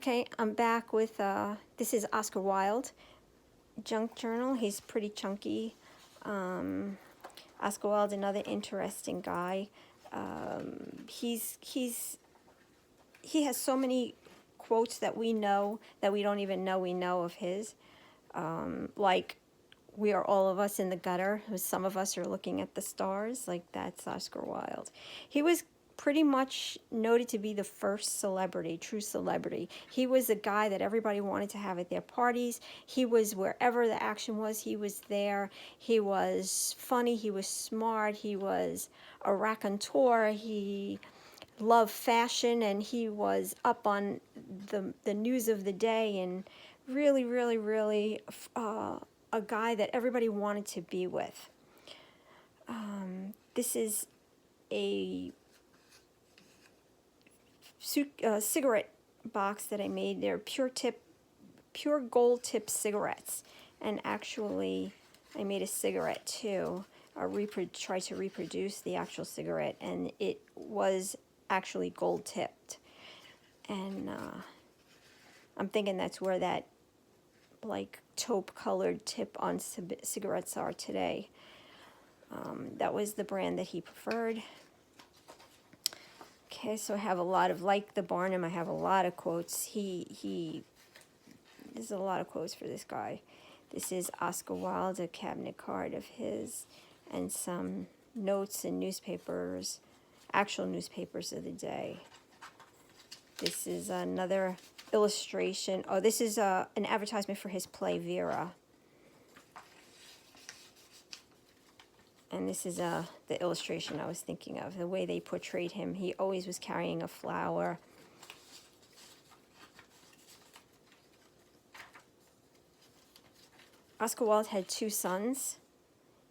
Okay, I'm back with, this is Oscar Wilde, junk journal. He's pretty chunky. Oscar Wilde, another interesting guy. He has so many quotes that we know that we don't even know we know of his. Like, we are all of us in the gutter. Some of us are looking at the stars. Like, that's Oscar Wilde. He was pretty much noted to be the first celebrity, true celebrity. He was a guy that everybody wanted to have at their parties. He was wherever the action was, he was there. He was funny, he was smart, he was a raconteur, he loved fashion, and he was up on the news of the day, and really, really, really a guy that everybody wanted to be with. This is a cigarette box that I made. They're pure gold tip cigarettes, and actually I made a cigarette too. Tried to reproduce the actual cigarette, and it was actually gold tipped. And I'm thinking that's where that like taupe colored tip on cigarettes are today. That was the brand that he preferred. Okay, so I have a lot of, like the Barnum, I have a lot of quotes. There's a lot of quotes for this guy. This is Oscar Wilde, a cabinet card of his, and some notes and newspapers, actual newspapers of the day. This is another illustration. Oh, this is an advertisement for his play Vera. And this is the illustration I was thinking of, the way they portrayed him. He always was carrying a flower. Oscar Wilde had two sons,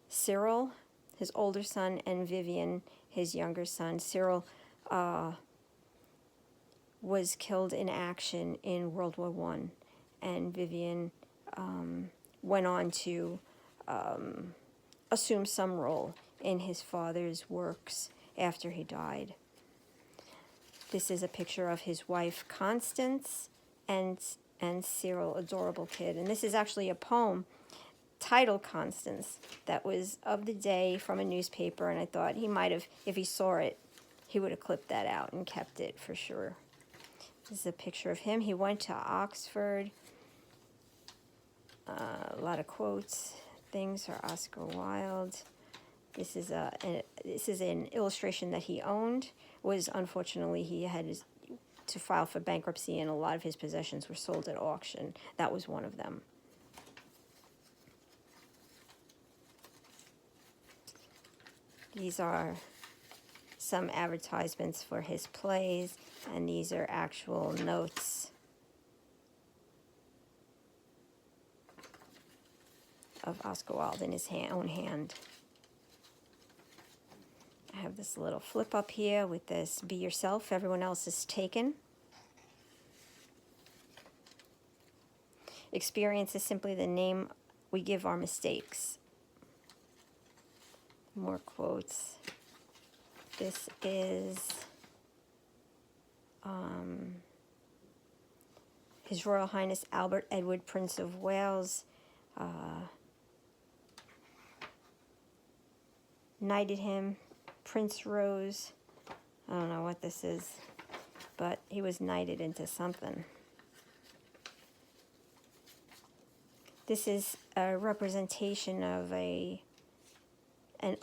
Cyril, his older son, and Vivian, his younger son. Cyril was killed in action in World War I, and Vivian went on to assume some role in his father's works after he died. This is a picture of his wife, Constance, and Cyril, adorable kid. And this is actually a poem titled Constance that was of the day from a newspaper, and I thought he might have, if he saw it, he would have clipped that out and kept it for sure. This is a picture of him. He went to Oxford. A lot of quotes. Things are Oscar Wilde. This is an illustration that he owned. Was unfortunately he had to file for bankruptcy, and a lot of his possessions were sold at auction. That was one of them. These are some advertisements for his plays, and these are actual notes of Oscar Wilde in his own hand. I have this little flip up here with this, be yourself, everyone else is taken. Experience is simply the name we give our mistakes. More quotes. This is His Royal Highness Albert Edward, Prince of Wales, knighted him. Prince Rose, I don't know what this is, but he was knighted into something. This is a representation of an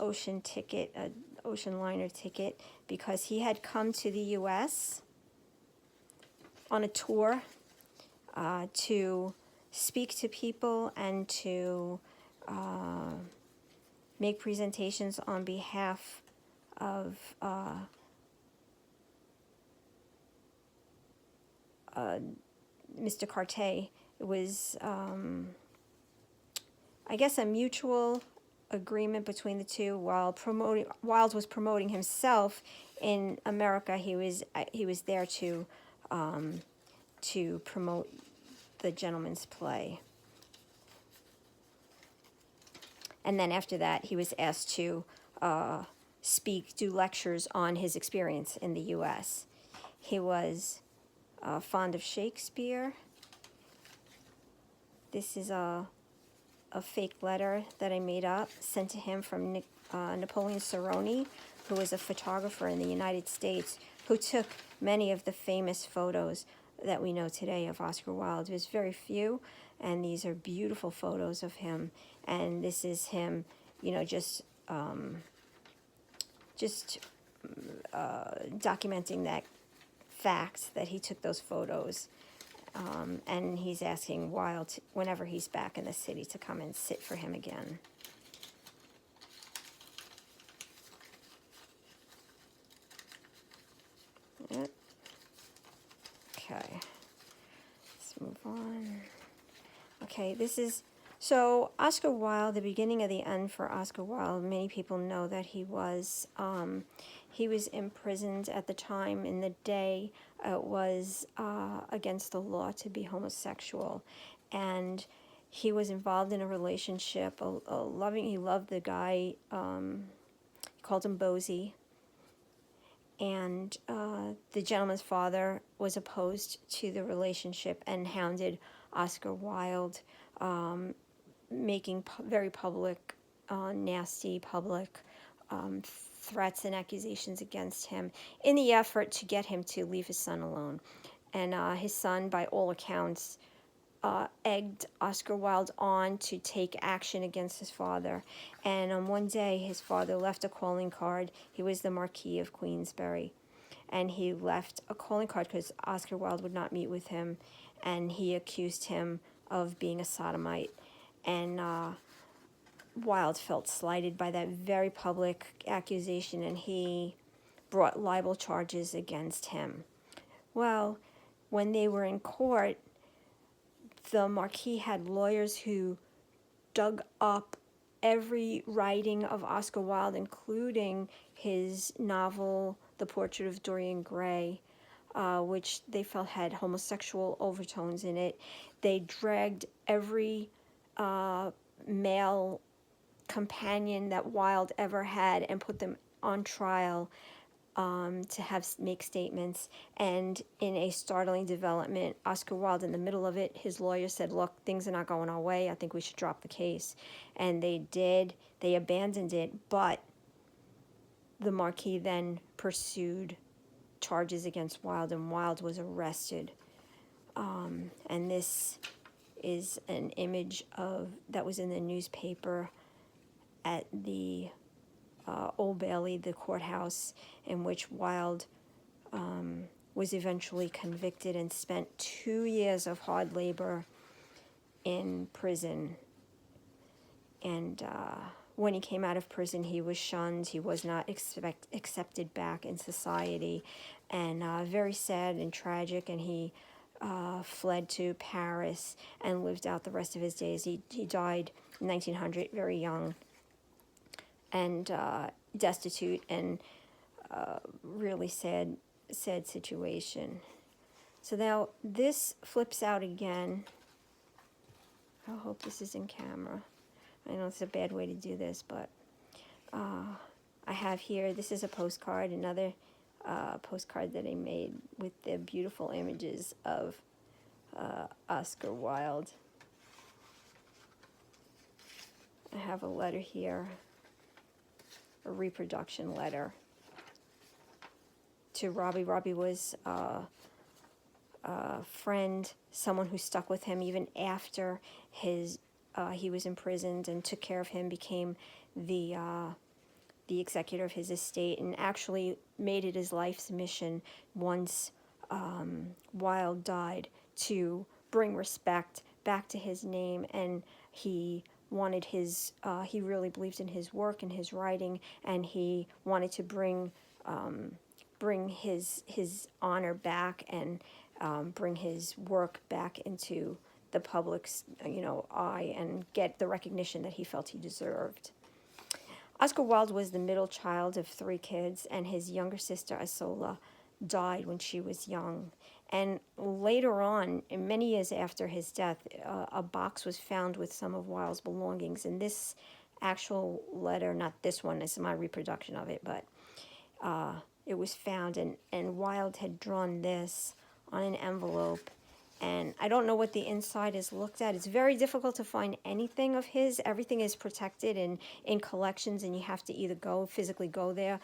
ocean ticket, an ocean liner ticket, because he had come to the U.S. on a tour to speak to people and to make presentations on behalf of Mr. Cartier. It was, I guess, a mutual agreement between the two. While Wilde was promoting himself in America, he was there to promote the gentleman's play. And then after that, he was asked to do lectures on his experience in the U.S. He was fond of Shakespeare. This is a fake letter that I made up, sent to him from Napoleon Cerrone, who was a photographer in the United States, who took many of the famous photos that we know today of Oscar Wilde. There's very few, and these are beautiful photos of him. And this is him, you know, just documenting that fact that he took those photos. And he's asking Wilde, whenever he's back in the city, to come and sit for him again. Yep. Okay, let's move on. Okay, this is, so Oscar Wilde, the beginning of the end for Oscar Wilde, many people know that he was imprisoned at the time. In the day, it was against the law to be homosexual, and he was involved in a relationship, he loved the guy, he called him Bosie, and the gentleman's father was opposed to the relationship and hounded Oscar Wilde, making very public, nasty public threats and accusations against him in the effort to get him to leave his son alone. And his son, by all accounts, egged Oscar Wilde on to take action against his father. And on one day, his father left a calling card. He was the Marquis of Queensberry. And he left a calling card because Oscar Wilde would not meet with him. And he accused him of being a sodomite. And Wilde felt slighted by that very public accusation, and he brought libel charges against him. Well, when they were in court, the Marquis had lawyers who dug up every writing of Oscar Wilde, including his novel, The Portrait of Dorian Gray, which they felt had homosexual overtones in it. They dragged every male companion that Wilde ever had and put them on trial to make statements. And in a startling development, Oscar Wilde, in the middle of it, his lawyer said, "Look, things are not going our way. I think we should drop the case." And they did. They abandoned it, but the Marquis then pursued charges against Wilde, and Wilde was arrested. And this is an image that was in the newspaper at the Old Bailey, the courthouse, in which Wilde was eventually convicted and spent 2 years of hard labor in prison. And when he came out of prison, he was shunned. He was not accepted back in society, and very sad and tragic. And he fled to Paris and lived out the rest of his days. He died in 1900, very young, and destitute, and really sad situation. So now this flips out again. I hope this is in camera. I know it's a bad way to do this, but I have here, this is a postcard, another postcard that I made with the beautiful images of Oscar Wilde. I have a letter here, a reproduction letter to Robbie. Robbie was a friend, someone who stuck with him even after he was imprisoned, and took care of him, became the executor of his estate, and actually made it his life's mission once Wilde died to bring respect back to his name. And he wanted he really believed in his work and his writing, and he wanted to bring his honor back, and bring his work back into the public's eye, and get the recognition that he felt he deserved. Oscar Wilde was the middle child of 3 kids, and his younger sister Isola died when she was young. And later on, many years after his death, a box was found with some of Wilde's belongings. And this actual letter, not this one, this is my reproduction of it, but it was found, and Wilde had drawn this on an envelope. And I don't know what the inside is looked at. It's very difficult to find anything of his. Everything is protected in collections, and you have to either physically go there.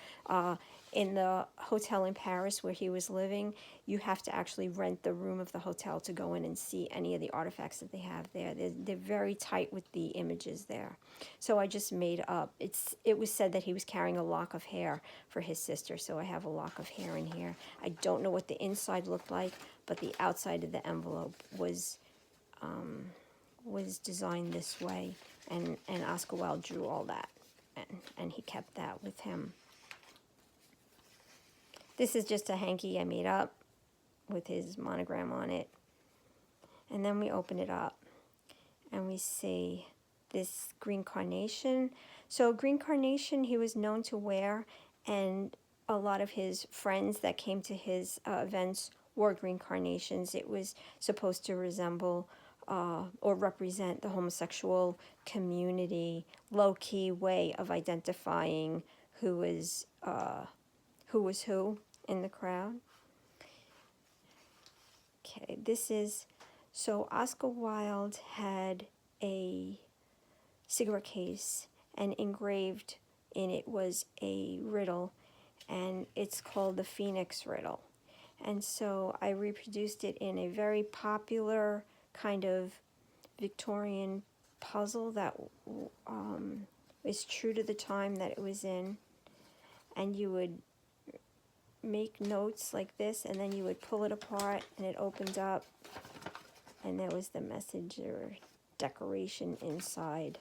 In the hotel in Paris where he was living, you have to actually rent the room of the hotel to go in and see any of the artifacts that they have there. They're very tight with the images there. So I just made up. It was said that he was carrying a lock of hair for his sister, so I have a lock of hair in here. I don't know what the inside looked like, but the outside of the envelope was designed this way, and Oscar Wilde drew all that, and he kept that with him. This is just a hanky I made up with his monogram on it. And then we open it up and we see this green carnation. So green carnation he was known to wear, and a lot of his friends that came to his events wore green carnations. It was supposed to resemble or represent the homosexual community, low-key way of identifying who was who in the crowd. Okay, so Oscar Wilde had a cigarette case, and engraved in it was a riddle, and it's called the Phoenix Riddle. And so I reproduced it in a very popular kind of Victorian puzzle that is true to the time that it was in. And you would make notes like this, and then you would pull it apart, and it opened up, and there was the message or decoration inside.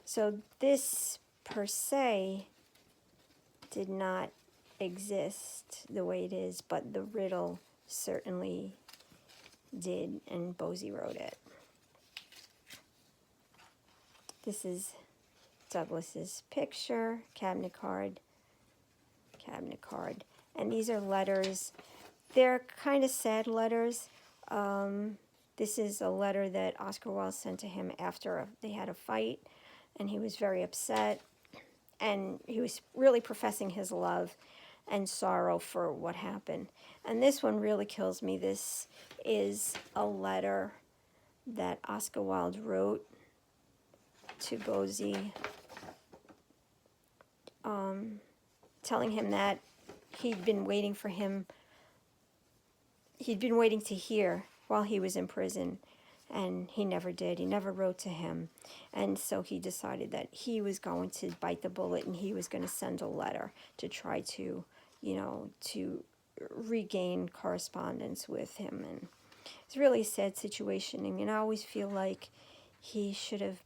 So this, per se, did not exist the way it is, but the riddle certainly did, and Bosie wrote it. This is Douglas's picture, cabinet card, and these are letters. They're kind of sad letters. This is a letter that Oscar Wilde sent to him after they had a fight, and he was very upset, and he was really professing his love and sorrow for what happened. And this one really kills me. This is a letter that Oscar Wilde wrote to Bosie, telling him that he'd been waiting to hear while he was in prison, and he never did. He never wrote to him. And so he decided that he was going to bite the bullet, and he was going to send a letter to try to, to regain correspondence with him. And it's really a sad situation. I mean, I always feel like he should have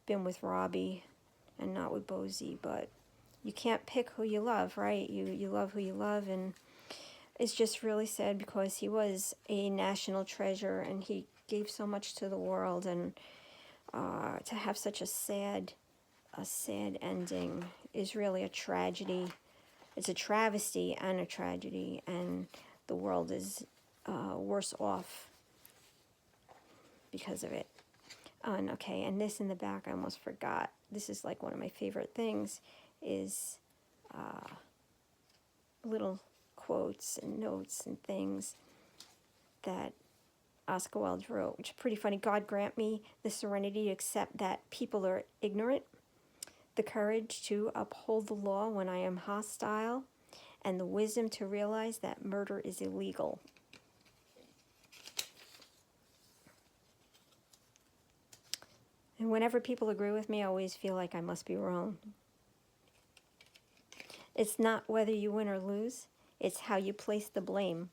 been with Robbie and not with Bosie, but you can't pick who you love, right? You love who you love, and it's just really sad because he was a national treasure, and he gave so much to the world, and to have such a sad ending is really a tragedy. It's a travesty and a tragedy, and the world is worse off because of it. And this in the back, I almost forgot. This is like one of my favorite things, is little quotes and notes and things that Oscar Wilde wrote, which is pretty funny. God grant me the serenity to accept that people are ignorant, the courage to uphold the law when I am hostile, and the wisdom to realize that murder is illegal. And whenever people agree with me, I always feel like I must be wrong. It's not whether you win or lose, it's how you place the blame.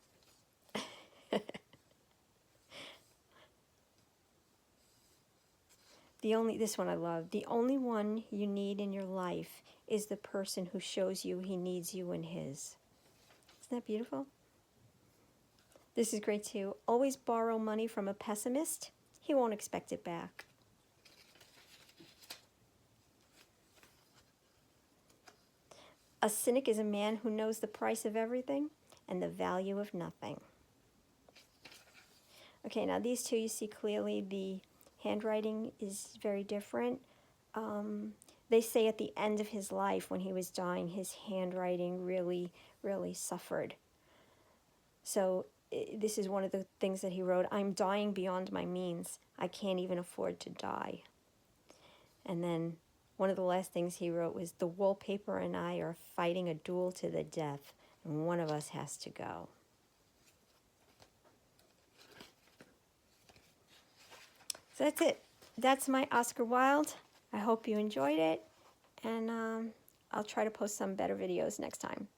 This one I love. The only one you need in your life is the person who shows you he needs you in his. Isn't that beautiful? This is great too. Always borrow money from a pessimist. He won't expect it back. A cynic is a man who knows the price of everything and the value of nothing. Okay, now these two you see clearly. The handwriting is very different. They say at the end of his life, when he was dying, his handwriting really, really suffered. So this is one of the things that he wrote. I'm dying beyond my means. I can't even afford to die. And then one of the last things he wrote was, the wallpaper and I are fighting a duel to the death, and one of us has to go. So that's it. That's my Oscar Wilde. I hope you enjoyed it, and I'll try to post some better videos next time.